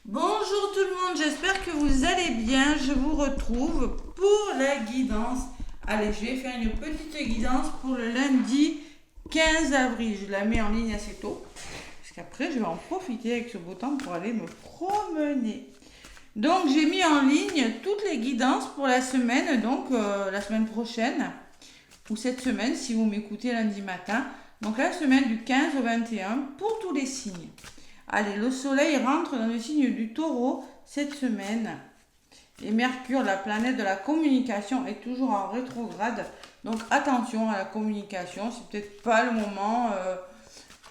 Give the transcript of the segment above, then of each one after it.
Bonjour tout le monde, j'espère que vous allez bien. Je vous retrouve pour la guidance. Allez, je vais faire une petite guidance pour le lundi 15 avril. Je la mets en ligne assez tôt, parce qu'après je vais en profiter avec ce beau temps pour aller me promener. Donc j'ai mis en ligne toutes les guidances pour la semaine, donc la semaine prochaine, ou cette semaine si vous m'écoutez lundi matin. Donc la semaine du 15 au 21 pour tous les signes. Allez, le soleil rentre dans le signe du taureau cette semaine. Et Mercure, la planète de la communication, est toujours en rétrograde. Donc attention à la communication, c'est peut-être pas le moment.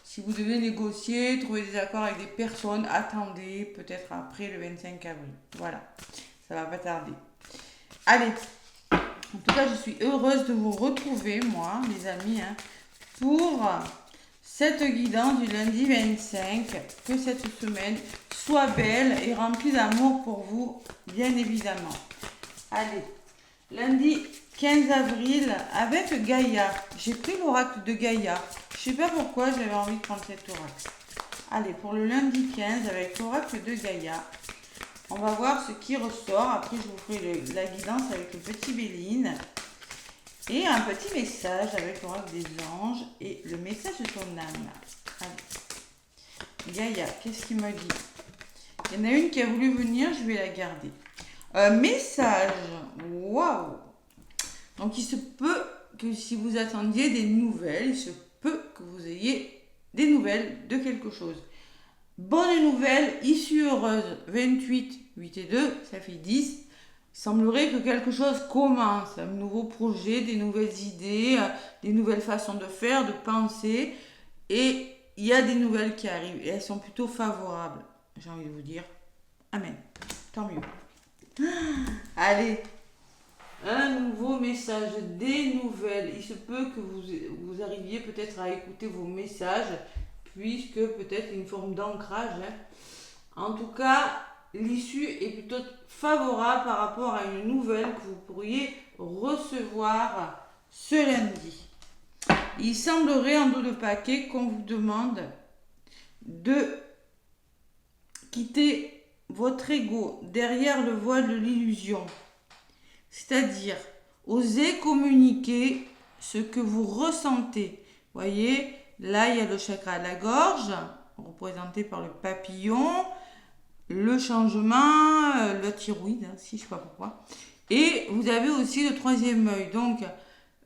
Si vous devez négocier, trouver des accords avec des personnes, attendez peut-être après le 25 avril. Voilà, ça va pas tarder. Allez, en tout cas, je suis heureuse de vous retrouver, moi, les amis, pour cette guidance du lundi 25. Que cette semaine soit belle et remplie d'amour pour vous, bien évidemment. Allez, lundi 15 avril avec Gaïa. J'ai pris l'oracle de Gaïa. Je sais pas pourquoi j'avais envie de prendre cet oracle. Allez, pour le lundi 15 avec l'oracle de Gaïa. On va voir ce qui ressort. Après, je vous ferai la guidance avec le petit Béline. Et un petit message avec l'oracle des anges et le message de ton âme. Allez. Gaïa, qu'est-ce qu'il me dit? Il y en a une qui a voulu venir, je vais la garder. Message. Waouh. Donc il se peut que si vous attendiez des nouvelles, il se peut que vous ayez des nouvelles de quelque chose. Bonne nouvelle, issue heureuse, 28, 8 et 2, ça fait 10. Il semblerait que quelque chose commence, un nouveau projet, des nouvelles idées, des nouvelles façons de faire, de penser. Et il y a des nouvelles qui arrivent et elles sont plutôt favorables. J'ai envie de vous dire, amen. Tant mieux. Allez, un nouveau message, des nouvelles. Il se peut que vous arriviez peut-être à écouter vos messages, puisque peut-être une forme d'ancrage. En tout cas, l'issue est plutôt favorable par rapport à une nouvelle que vous pourriez recevoir ce lundi. Il semblerait en dos de paquet qu'on vous demande de quitter votre ego derrière le voile de l'illusion. C'est-à-dire, oser communiquer ce que vous ressentez. Voyez, là, il y a le chakra de la gorge, représenté par le papillon, le changement, la thyroïde, si je ne sais pas pourquoi. Et vous avez aussi le troisième œil. Donc,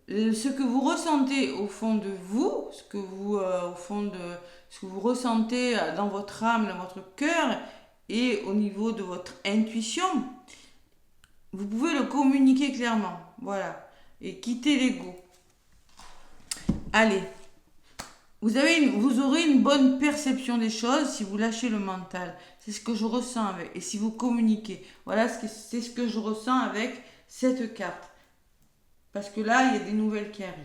ce que vous ressentez au fond de vous, ce que vous, ce que vous ressentez dans votre âme, dans votre cœur, et au niveau de votre intuition, vous pouvez le communiquer clairement. Voilà. Et quitter l'ego. Allez. Vous aurez une bonne perception des choses si vous lâchez le mental. C'est ce que je ressens avec. Et si vous communiquez. Voilà, c'est ce que je ressens avec cette carte. Parce que là, il y a des nouvelles qui arrivent.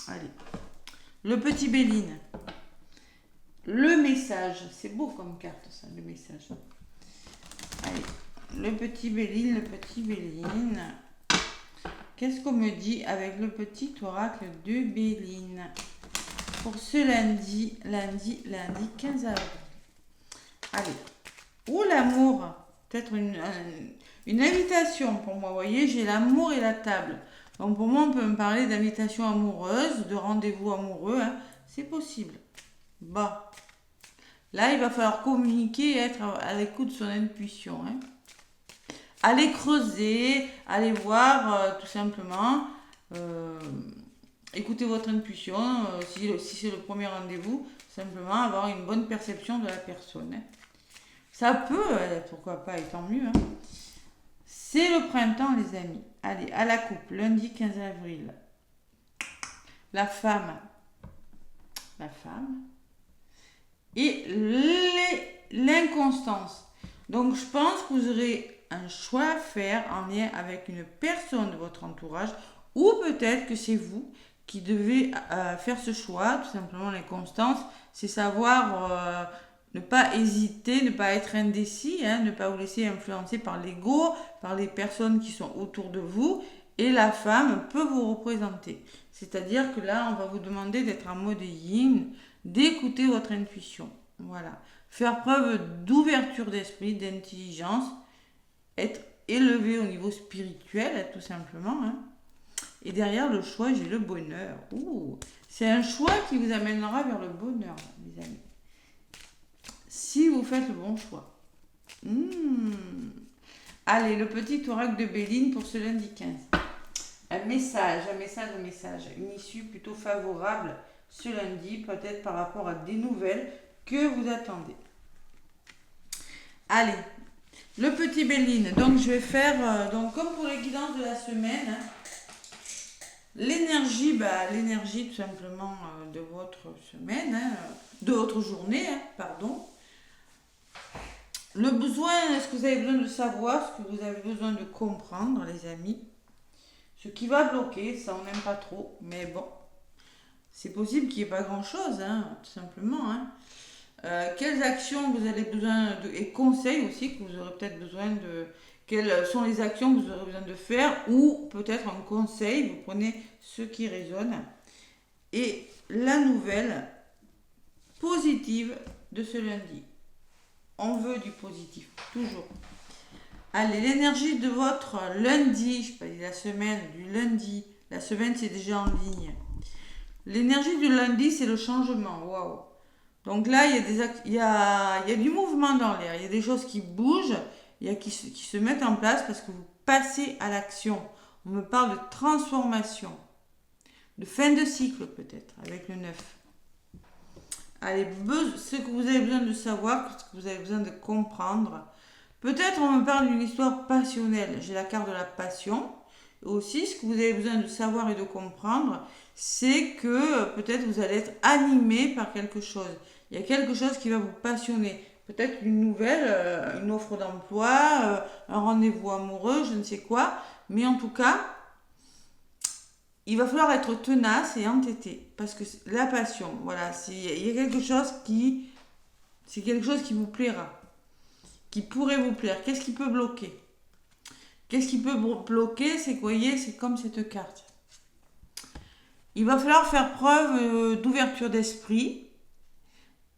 Allez. Le petit Béline. Le message. C'est beau comme carte, ça, le message. Allez. Le petit Béline, le petit Béline. Qu'est-ce qu'on me dit avec le petit oracle de Béline pour ce lundi 15 avril. Allez. Oh, l'amour. Peut-être une invitation pour moi. Vous voyez, j'ai l'amour et la table. Donc pour moi, on peut me parler d'invitation amoureuse, de rendez-vous amoureux. C'est possible. Bah. Là, il va falloir communiquer et être à l'écoute de son intuition. Allez creuser, allez voir tout simplement. Écoutez votre intuition, si c'est le premier rendez-vous, simplement avoir une bonne perception de la personne. Ça peut, pourquoi pas, et tant mieux. C'est le printemps, les amis. Allez, à la coupe, lundi 15 avril. La femme. Et l'inconstance. Donc, je pense que vous aurez un choix à faire en lien avec une personne de votre entourage, ou peut-être que c'est vous qui devez faire ce choix. Tout simplement, l'inconstance, c'est savoir ne pas hésiter, ne pas être indécis, ne pas vous laisser influencer par l'ego, par les personnes qui sont autour de vous. Et la femme peut vous représenter. C'est-à-dire que là, on va vous demander d'être en mode yin, d'écouter votre intuition. Voilà. faire preuve d'ouverture d'esprit, d'intelligence, être élevé au niveau spirituel, tout simplement. Hein. Et derrière le choix, j'ai le bonheur. Ouh, c'est un choix qui vous amènera vers le bonheur, les amis. Si vous faites le bon choix. Allez, le petit oracle de Béline pour ce lundi 15. Un message. Une issue plutôt favorable ce lundi, peut-être par rapport à des nouvelles que vous attendez. Allez, le petit Béline. Donc, je vais faire, donc comme pour les guidances de la semaine, hein, l'énergie tout simplement de votre semaine, hein, de votre journée, hein, pardon. Le besoin, ce que vous avez besoin de savoir, ce que vous avez besoin de comprendre, les amis. Ce qui va bloquer, ça on n'aime pas trop, mais bon, c'est possible qu'il n'y ait pas grand-chose, hein, tout simplement. Hein. Quelles actions vous avez besoin de, et conseils aussi que vous aurez peut-être besoin de, quelles sont les actions que vous aurez besoin de faire, ou peut-être un conseil, vous prenez ce qui résonne. Et la nouvelle positive de ce lundi. On veut du positif, toujours. Allez, l'énergie de votre lundi, je ne sais pas, la semaine, du lundi. La semaine, c'est déjà en ligne. L'énergie du lundi, c'est le changement. Waouh! Donc là, il y a du mouvement dans l'air. Il y a des choses qui bougent, il y a qui se mettent en place parce que vous passez à l'action. On me parle de transformation, de fin de cycle peut-être, avec le 9. Allez, ce que vous avez besoin de savoir, ce que vous avez besoin de comprendre. Peut-être on me parle d'une histoire passionnelle. J'ai la carte de la passion. Et aussi, ce que vous avez besoin de savoir et de comprendre, c'est que peut-être vous allez être animé par quelque chose. Il y a quelque chose qui va vous passionner. Peut-être une nouvelle, une offre d'emploi, un rendez-vous amoureux, je ne sais quoi. Mais en tout cas, il va falloir être tenace et entêté. Parce que la passion, voilà, il y a quelque chose c'est quelque chose qui vous plaira. Qui pourrait vous plaire. Qu'est-ce qui peut bloquer? Qu'est-ce qui peut bloquer? C'est que, vous voyez, c'est comme cette carte. Il va falloir faire preuve d'ouverture d'esprit,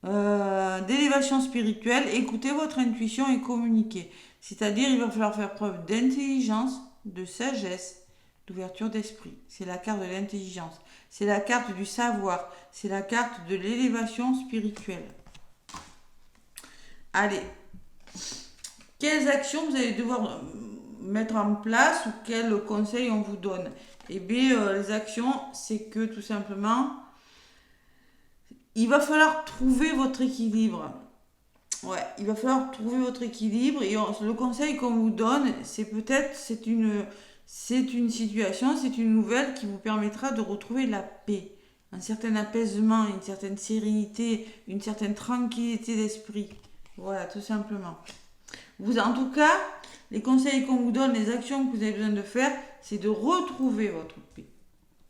d'élévation spirituelle, écouter votre intuition et communiquer. C'est-à-dire, il va falloir faire preuve d'intelligence, de sagesse, d'ouverture d'esprit. C'est la carte de l'intelligence. C'est la carte du savoir. C'est la carte de l'élévation spirituelle. Allez. Quelles actions vous allez devoir mettre en place ou quels conseils on vous donne? Eh bien, les actions, c'est que tout simplement, il va falloir trouver votre équilibre. Ouais, il va falloir trouver votre équilibre et le conseil qu'on vous donne, c'est peut-être, c'est une situation, c'est une nouvelle qui vous permettra de retrouver la paix, un certain apaisement, une certaine sérénité, une certaine tranquillité d'esprit. Voilà, tout simplement. En tout cas, les conseils qu'on vous donne, les actions que vous avez besoin de faire, c'est de retrouver votre paix,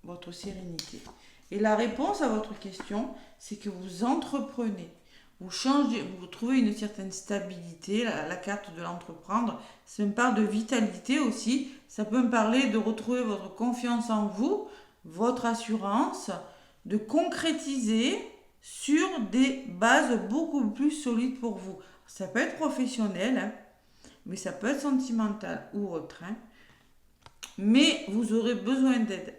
votre sérénité. Et la réponse à votre question, c'est que vous entreprenez, vous changez, vous trouvez une certaine stabilité, la carte de l'entreprendre. Ça me parle de vitalité aussi, ça peut me parler de retrouver votre confiance en vous, votre assurance, de concrétiser sur des bases beaucoup plus solides pour vous. Ça peut être professionnel, hein, mais ça peut être sentimental ou autre. Hein. Mais vous aurez besoin d'aide.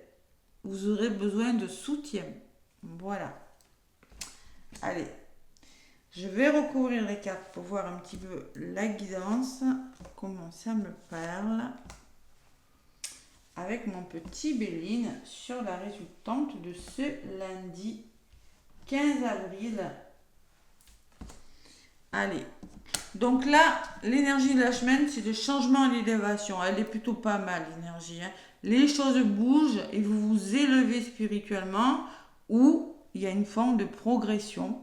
Vous aurez besoin de soutien. Voilà. Allez. Je vais recouvrir les cartes pour voir un petit peu la guidance. Comment ça me parle. Avec mon petit Béline sur la résultante de ce lundi 15 avril. Allez. Donc là, l'énergie de la semaine, c'est le changement et l'élévation. Elle est plutôt pas mal, l'énergie. Hein. Les choses bougent et vous vous élevez spirituellement ou il y a une forme de progression,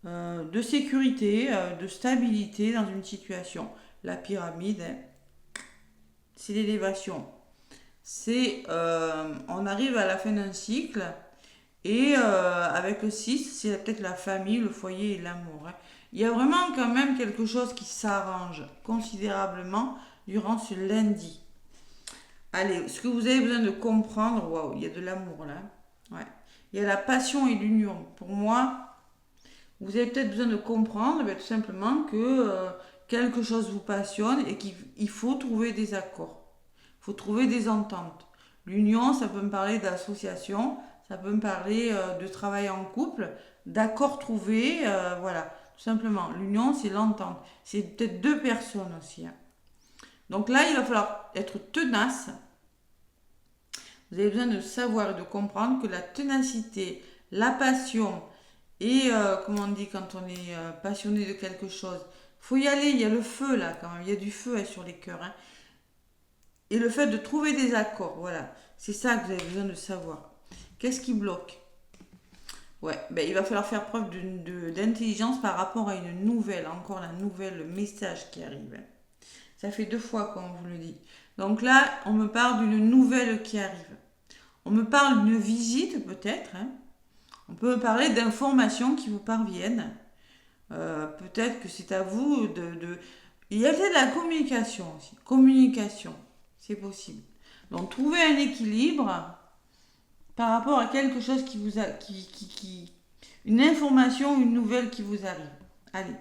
de sécurité, de stabilité dans une situation. La pyramide, hein, c'est l'élévation. On arrive à la fin d'un cycle et avec le 6, c'est peut-être la famille, le foyer et l'amour. Hein. Il y a vraiment quand même quelque chose qui s'arrange considérablement durant ce lundi. Allez, ce que vous avez besoin de comprendre, waouh, il y a de l'amour là. Ouais. Il y a la passion et l'union. Pour moi, Vous avez peut-être besoin de comprendre tout simplement que quelque chose vous passionne et qu'il faut trouver des accords. Il faut trouver des ententes. L'union, ça peut me parler d'association, ça peut me parler de travail en couple, d'accords trouvés, voilà, tout simplement. L'union, c'est l'entente. C'est peut-être deux personnes aussi. Hein. Donc là, il va falloir être tenace. Vous avez besoin de savoir et de comprendre que la ténacité, la passion et, comment on dit quand on est passionné de quelque chose, faut y aller, il y a le feu là quand même, il y a du feu hein, sur les cœurs. Hein. Et le fait de trouver des accords, voilà, c'est ça que vous avez besoin de savoir. Qu'est-ce qui bloque? Ouais, ben, il va falloir faire preuve d'intelligence par rapport à une nouvelle, encore la nouvelle, le message qui arrive. Ça fait 2 fois qu'on vous le dit. Donc là, on me parle d'une nouvelle qui arrive. On me parle d'une visite peut-être. Hein. On peut me parler d'informations qui vous parviennent. Peut-être que c'est à vous Il y a peut-être la communication aussi. Communication, c'est possible. Donc trouver un équilibre par rapport à quelque chose qui vous a... une information, une nouvelle qui vous arrive. Allez.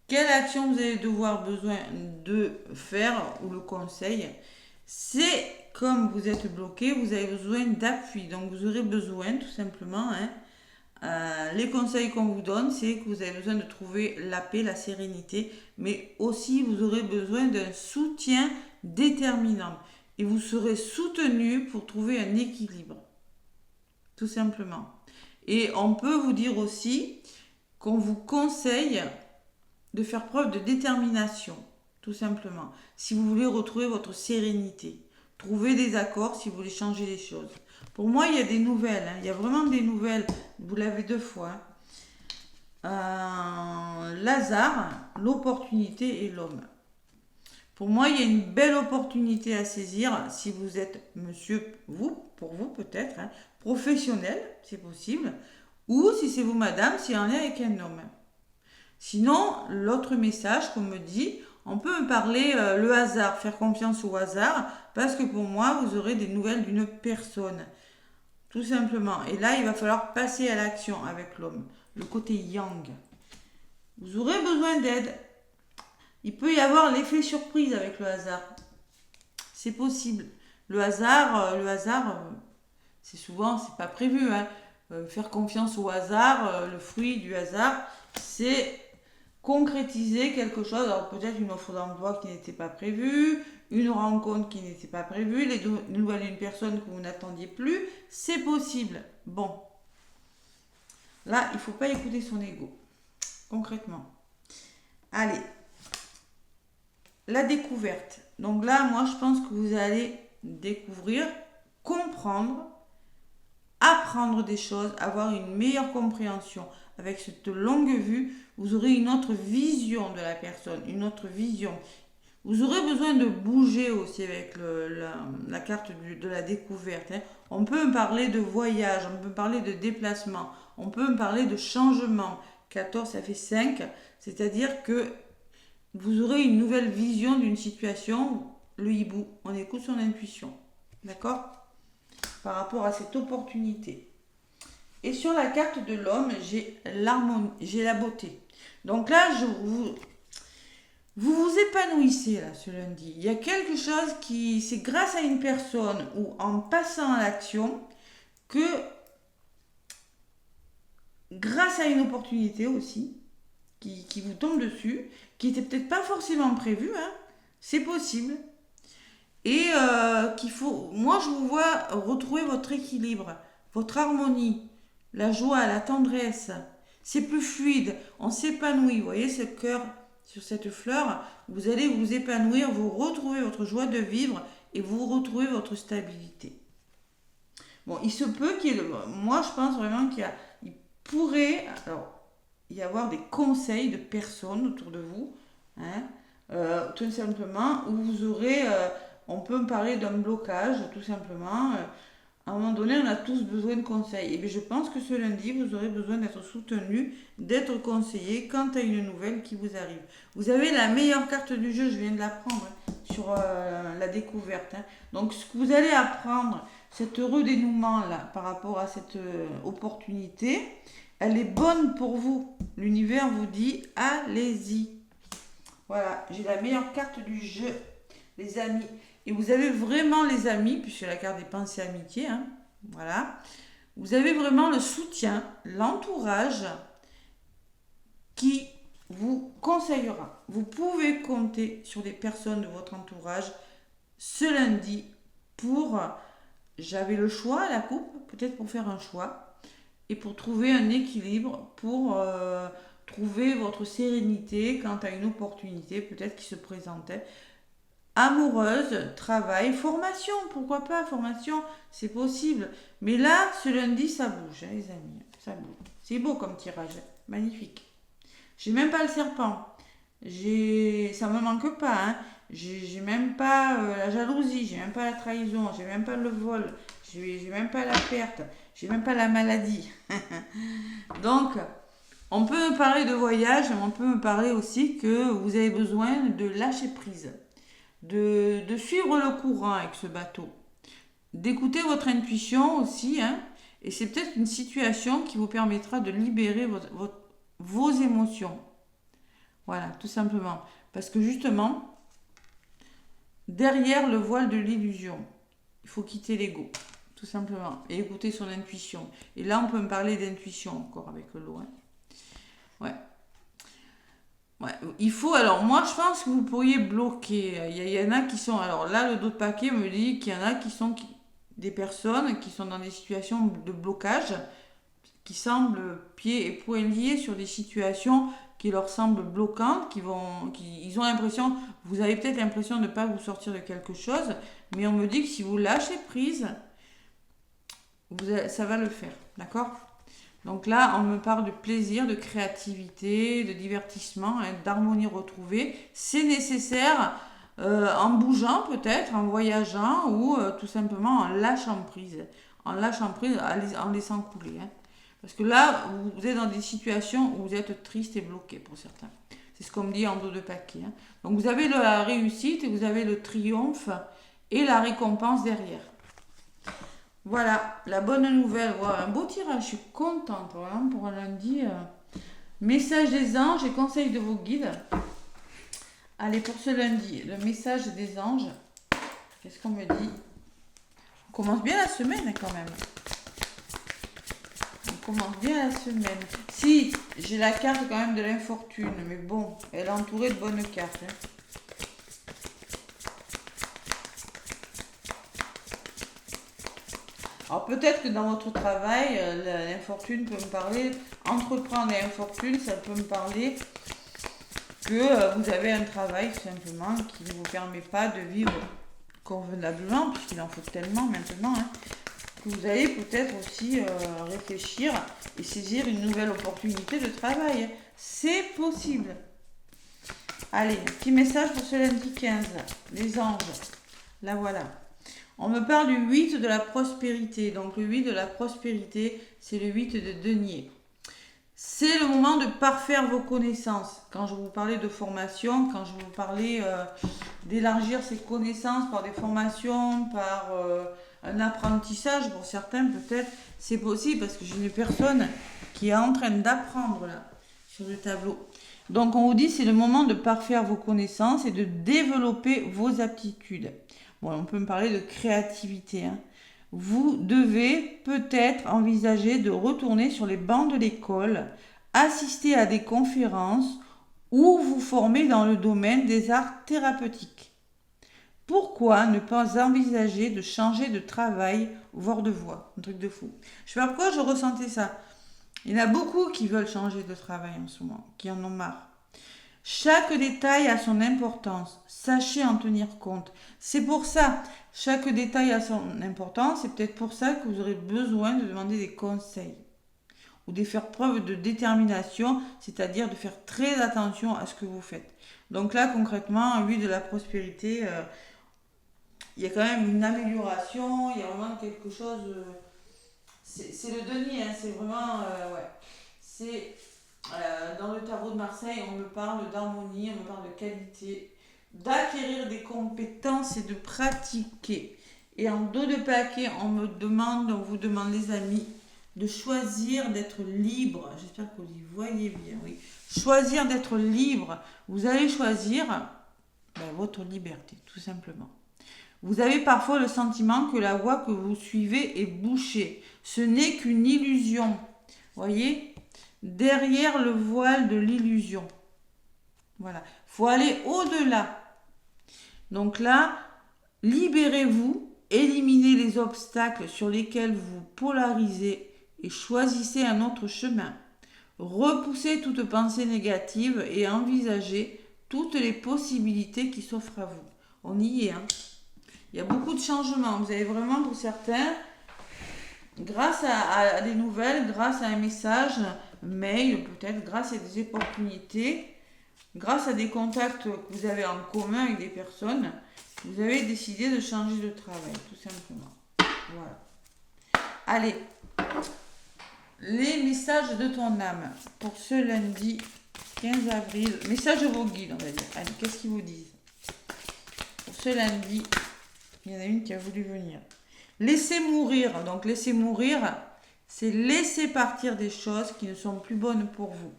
Quelle action vous allez devoir besoin de faire ou le conseil? C'est comme vous êtes bloqué, vous avez besoin d'appui. Donc vous aurez besoin tout simplement, les conseils qu'on vous donne, c'est que vous avez besoin de trouver la paix, la sérénité, mais aussi vous aurez besoin d'un soutien déterminant. Et vous serez soutenu pour trouver un équilibre. Tout simplement. Et on peut vous dire aussi qu'on vous conseille de faire preuve de détermination, tout simplement. Si vous voulez retrouver votre sérénité, trouver des accords si vous voulez changer les choses. Pour moi, il y a des nouvelles. Hein. Il y a vraiment des nouvelles. Vous l'avez 2 fois. Lazare, l'opportunité et l'homme. Pour moi, il y a une belle opportunité à saisir si vous êtes monsieur, pour vous peut-être, hein, professionnel, c'est possible, ou si c'est vous madame, c'est en lien avec un homme. Sinon, l'autre message qu'on me dit, on peut me parler le hasard, faire confiance au hasard, parce que pour moi, vous aurez des nouvelles d'une personne. Tout simplement. Et là, il va falloir passer à l'action avec l'homme, le côté yang. Vous aurez besoin d'aide. Il peut y avoir l'effet surprise avec le hasard. C'est possible. Le hasard, c'est souvent, c'est pas prévu. Hein. Faire confiance au hasard, le fruit du hasard, c'est concrétiser quelque chose. Alors peut-être une offre d'emploi qui n'était pas prévue, une rencontre qui n'était pas prévue, les nouvelles d'une personne que vous n'attendiez plus, c'est possible. Bon. Là, il ne faut pas écouter son ego. Concrètement. Allez. La découverte. Donc là, moi, je pense que vous allez découvrir, comprendre, apprendre des choses, avoir une meilleure compréhension. Avec cette longue vue, vous aurez une autre vision de la personne, une autre vision. Vous aurez besoin de bouger aussi avec la carte de la découverte. Hein. On peut me parler de voyage, on peut me parler de déplacement, on peut me parler de changement. 14, ça fait 5, c'est-à-dire que vous aurez une nouvelle vision d'une situation. Le hibou, on écoute son intuition. D'accord? Par rapport à cette opportunité. Et sur la carte de l'homme, j'ai l'harmonie, j'ai la beauté. Donc là, vous vous épanouissez là ce lundi. Il y a quelque chose qui, c'est grâce à une personne ou en passant à l'action que, grâce à une opportunité aussi, qui vous tombe dessus, qui n'était peut-être pas forcément prévue, hein, c'est possible. Et qu'il faut, moi je vous vois retrouver votre équilibre, votre harmonie, la joie, la tendresse. C'est plus fluide, on s'épanouit. Vous voyez ce cœur sur cette fleur, vous allez vous épanouir, vous retrouvez votre joie de vivre et vous retrouvez votre stabilité. Bon, il se peut qu'il y ait, moi je pense vraiment il pourrait y avoir des conseils de personnes autour de vous, hein, tout simplement, où vous aurez, on peut me parler d'un blocage, tout simplement. À un moment donné, on a tous besoin de conseils. Et bien, je pense que ce lundi, vous aurez besoin d'être soutenu, d'être conseillé quant à une nouvelle qui vous arrive. Vous avez la meilleure carte du jeu, je viens de la prendre sur la découverte. Hein. Donc, ce que vous allez apprendre, cet heureux dénouement là, par rapport à cette opportunité, elle est bonne pour vous. L'univers vous dit, allez-y. Voilà, j'ai la meilleure carte du jeu, les amis. Et vous avez vraiment les amis, puisque la carte des pensées amitié, hein, voilà. Vous avez vraiment le soutien, l'entourage qui vous conseillera. Vous pouvez compter sur des personnes de votre entourage ce lundi pour, j'avais le choix à la coupe, peut-être pour faire un choix, et pour trouver un équilibre, pour trouver votre sérénité quant à une opportunité peut-être qui se présentait. Amoureuse, travail, formation, pourquoi pas, formation, c'est possible. Mais là, ce lundi, ça bouge, hein, les amis, ça bouge. C'est beau comme tirage, hein, magnifique. J'ai même pas le serpent, ça me manque pas, hein. J'ai même pas la jalousie, j'ai même pas la trahison, j'ai même pas le vol, j'ai même pas la perte, j'ai même pas la maladie. Donc, on peut me parler de voyage, mais on peut me parler aussi que vous avez besoin de lâcher prise, de suivre le courant avec ce bateau, d'écouter votre intuition aussi, hein, et c'est peut-être une situation qui vous permettra de libérer vos émotions. Voilà, tout simplement. Parce que justement, derrière le voile de l'illusion, il faut quitter l'ego, tout simplement, et écouter son intuition. Et là, on peut me parler d'intuition encore avec le lot. Hein. Ouais. Ouais. Il faut, alors moi, je pense que vous pourriez bloquer. Il y en a qui sont, alors là, le dos de paquet me dit qu'il y en a qui sont des personnes qui sont dans des situations de blocage, qui semblent pieds et poings liés sur des situations qui leur semblent bloquantes, ils ont l'impression, vous avez peut-être l'impression de ne pas vous sortir de quelque chose, mais on me dit que si vous lâchez prise, ça va le faire, d'accord? Donc là, on me parle de plaisir, de créativité, de divertissement, hein, d'harmonie retrouvée. C'est nécessaire en bougeant peut-être, en voyageant ou tout simplement en lâchant prise. En lâchant prise, en laissant couler. Hein. Parce que là, vous êtes dans des situations où vous êtes triste et bloqué pour certains. C'est ce qu'on me dit en dos de paquet. Hein. Donc vous avez la réussite et vous avez le triomphe et la récompense derrière. Voilà, la bonne nouvelle. Wow, un beau tirage, je suis contente vraiment pour un lundi. Message des anges et conseils de vos guides. Allez, pour ce lundi, le message des anges. Qu'est-ce qu'on me dit? On commence bien la semaine quand même. On commence bien la semaine. Si, j'ai la carte quand même de l'infortune, mais bon, elle est entourée de bonnes cartes. Hein. Alors peut-être que dans votre travail, l'infortune peut me parler, entreprendre et infortune, ça peut me parler que vous avez un travail tout simplement qui ne vous permet pas de vivre convenablement, puisqu'il en faut tellement maintenant, hein, que vous allez peut-être aussi réfléchir et saisir une nouvelle opportunité de travail. C'est possible. Allez, petit message pour ce lundi 15, les anges, la voilà. On me parle du 8 de la prospérité. Donc le 8 de la prospérité, c'est le 8 de denier. C'est le moment de parfaire vos connaissances. Quand je vous parlais de formation, quand je vous parlais d'élargir ses connaissances par des formations, par un apprentissage, pour certains peut-être, c'est possible parce que j'ai une personne qui est en train d'apprendre là, sur le tableau. Donc on vous dit c'est le moment de parfaire vos connaissances et de développer vos aptitudes. Bon, on peut me parler de créativité. Hein. Vous devez peut-être envisager de retourner sur les bancs de l'école, assister à des conférences ou vous former dans le domaine des arts thérapeutiques. Pourquoi ne pas envisager de changer de travail, voire de voie? Un truc de fou. Je sais pas pourquoi je ressentais ça. Il y en a beaucoup qui veulent changer de travail en ce moment, qui en ont marre. Chaque détail a son importance. Sachez en tenir compte. C'est pour ça, chaque détail a son importance. C'est peut-être pour ça que vous aurez besoin de demander des conseils ou de faire preuve de détermination, c'est-à-dire de faire très attention à ce que vous faites. Donc là, concrètement, en vue de la prospérité, il y a quand même une amélioration, il y a vraiment quelque chose... c'est le denier, hein, c'est vraiment... ouais. C'est... dans le tarot de Marseille, on me parle d'harmonie, on me parle de qualité, d'acquérir des compétences et de pratiquer. Et en dos de paquet, on vous demande les amis, de choisir d'être libre. J'espère que vous y voyez bien, oui. Choisir d'être libre. Vous allez choisir votre liberté, tout simplement. Vous avez parfois le sentiment que la voie que vous suivez est bouchée. Ce n'est qu'une illusion. Voyez, derrière le voile de l'illusion. Voilà. Il faut aller au-delà. Donc là, libérez-vous, éliminez les obstacles sur lesquels vous polarisez et choisissez un autre chemin. Repoussez toute pensée négative et envisagez toutes les possibilités qui s'offrent à vous. On y est, hein. Il y a beaucoup de changements. Vous avez vraiment, pour certains, grâce à des nouvelles, grâce à un message, mail peut-être, grâce à des opportunités, grâce à des contacts que vous avez en commun avec des personnes, vous avez décidé de changer de travail, tout simplement. Voilà. Allez, les messages de ton âme pour ce lundi 15 avril. Messages de vos guides, on va dire. Allez, qu'est-ce qu'ils vous disent? Pour ce lundi, il y en a une qui a voulu venir. Laissez mourir. Donc, laisser mourir, c'est laisser partir des choses qui ne sont plus bonnes pour vous.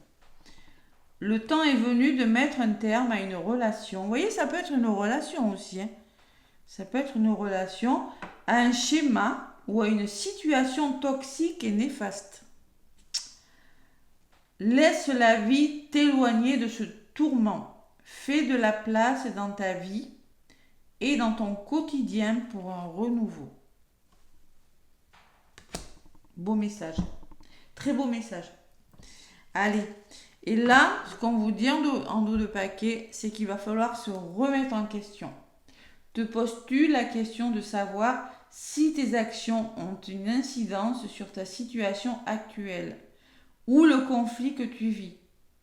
Le temps est venu de mettre un terme à une relation. Vous voyez, ça peut être une relation aussi. Hein. Ça peut être une relation à un schéma ou à une situation toxique et néfaste. Laisse la vie t'éloigner de ce tourment. Fais de la place dans ta vie et dans ton quotidien pour un renouveau. Beau message. Très beau message. Allez. Et là, ce qu'on vous dit en dos de paquet, c'est qu'il va falloir se remettre en question. Te poses-tu la question de savoir si tes actions ont une incidence sur ta situation actuelle ou le conflit que tu vis?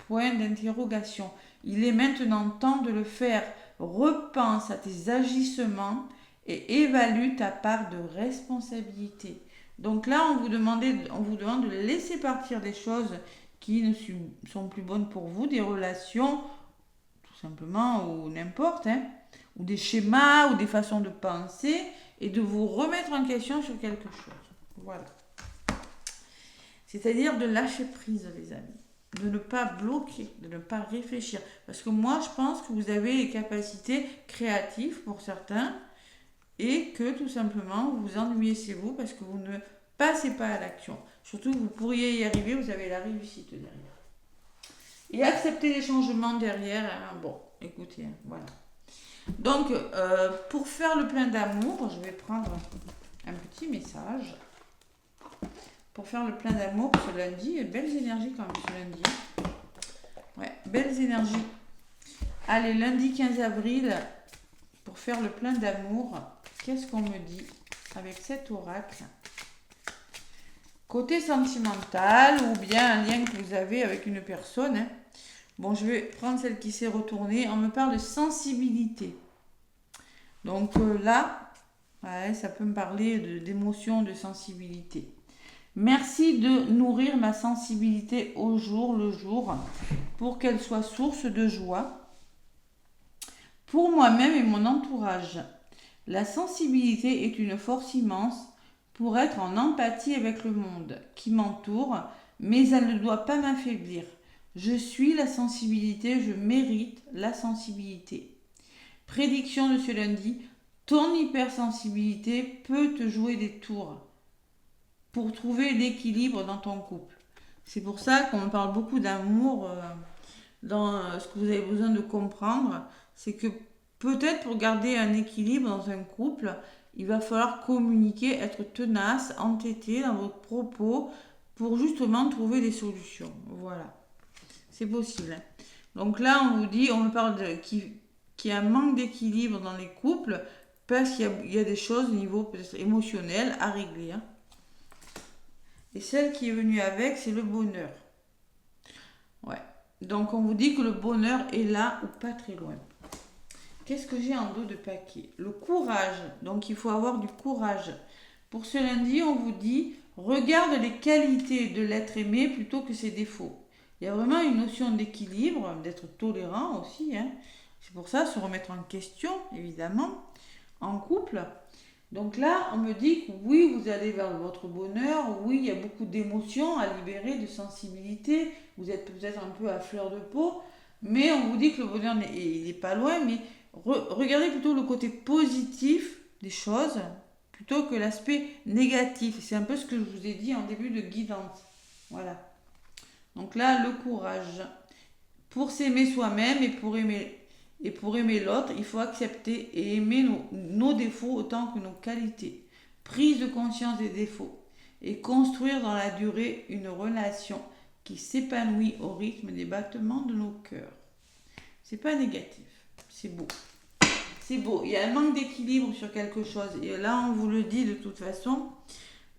Point d'interrogation. Il est maintenant temps de le faire. Repense à tes agissements et évalue ta part de responsabilité. Donc là, on vous demande de laisser partir des choses qui ne sont plus bonnes pour vous, des relations, tout simplement, ou n'importe, hein, ou des schémas, ou des façons de penser, et de vous remettre en question sur quelque chose. Voilà. C'est-à-dire de lâcher prise, les amis. De ne pas bloquer, de ne pas réfléchir. Parce que moi, je pense que vous avez les capacités créatives pour certains, et que tout simplement, vous vous ennuyez chez vous parce que vous ne passez pas à l'action. Surtout, vous pourriez y arriver, vous avez la réussite derrière. Et accepter les changements derrière, hein, bon, écoutez, hein, voilà. Donc, pour faire le plein d'amour, je vais prendre un petit message. Pour faire le plein d'amour ce lundi, belles énergies quand même ce lundi. Ouais, belles énergies. Allez, lundi 15 avril, pour faire le plein d'amour, qu'est-ce qu'on me dit avec cet oracle ? Côté sentimental ou bien un lien que vous avez avec une personne. Hein. Bon, je vais prendre celle qui s'est retournée. On me parle de sensibilité. Donc là, ouais, ça peut me parler d'émotion, de sensibilité. Merci de nourrir ma sensibilité au jour le jour pour qu'elle soit source de joie pour moi-même et mon entourage. La sensibilité est une force immense pour être en empathie avec le monde qui m'entoure, mais elle ne doit pas m'affaiblir. Je suis la sensibilité, je mérite la sensibilité. Prédiction de ce lundi, ton hypersensibilité peut te jouer des tours pour trouver l'équilibre dans ton couple. C'est pour ça qu'on parle beaucoup d'amour dans ce que vous avez besoin de comprendre, c'est que peut-être pour garder un équilibre dans un couple, il va falloir communiquer, être tenace, entêté dans votre propos pour justement trouver des solutions. Voilà, c'est possible. Hein. Donc là, on vous dit, on me parle qu'il y a un manque d'équilibre dans les couples parce qu'il y a des choses au niveau peut-être émotionnel à régler. Hein. Et celle qui est venue avec, c'est le bonheur. Ouais. Donc on vous dit que le bonheur est là ou pas très loin. Qu'est-ce que j'ai en dos de paquet? Le courage. Donc il faut avoir du courage. Pour ce lundi, on vous dit, regarde les qualités de l'être aimé plutôt que ses défauts. Il y a vraiment une notion d'équilibre, d'être tolérant aussi. Hein. C'est pour ça, se remettre en question, évidemment, en couple. Donc là, on me dit que oui, vous allez vers votre bonheur, oui, il y a beaucoup d'émotions à libérer, de sensibilité, vous êtes peut-être un peu à fleur de peau, mais on vous dit que le bonheur, il n'est pas loin, mais regardez plutôt le côté positif des choses, plutôt que l'aspect négatif. C'est un peu ce que je vous ai dit en début de guidance. Voilà. Donc là, le courage. Pour s'aimer soi-même et pour aimer l'autre, il faut accepter et aimer nos défauts autant que nos qualités. Prise de conscience des défauts et construire dans la durée une relation qui s'épanouit au rythme des battements de nos cœurs. C'est pas négatif, c'est beau. C'est beau. Il y a un manque d'équilibre sur quelque chose. Et là, on vous le dit de toute façon.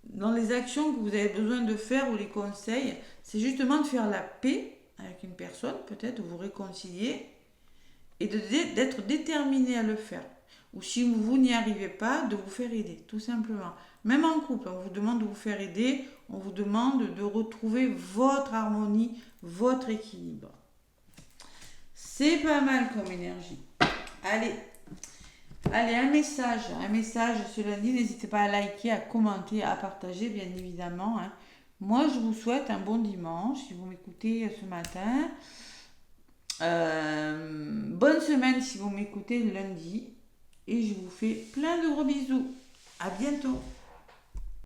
Dans les actions que vous avez besoin de faire ou les conseils, c'est justement de faire la paix avec une personne, peut-être de vous réconcilier et d'être déterminé à le faire. Ou si vous n'y arrivez pas, de vous faire aider, tout simplement. Même en couple, on vous demande de vous faire aider, on vous demande de retrouver votre harmonie, votre équilibre. C'est pas mal comme énergie. Allez, un message ce lundi. N'hésitez pas à liker, à commenter, à partager, bien évidemment. Hein. Moi, je vous souhaite un bon dimanche, si vous m'écoutez ce matin. Bonne semaine si vous m'écoutez le lundi. Et je vous fais plein de gros bisous. À bientôt.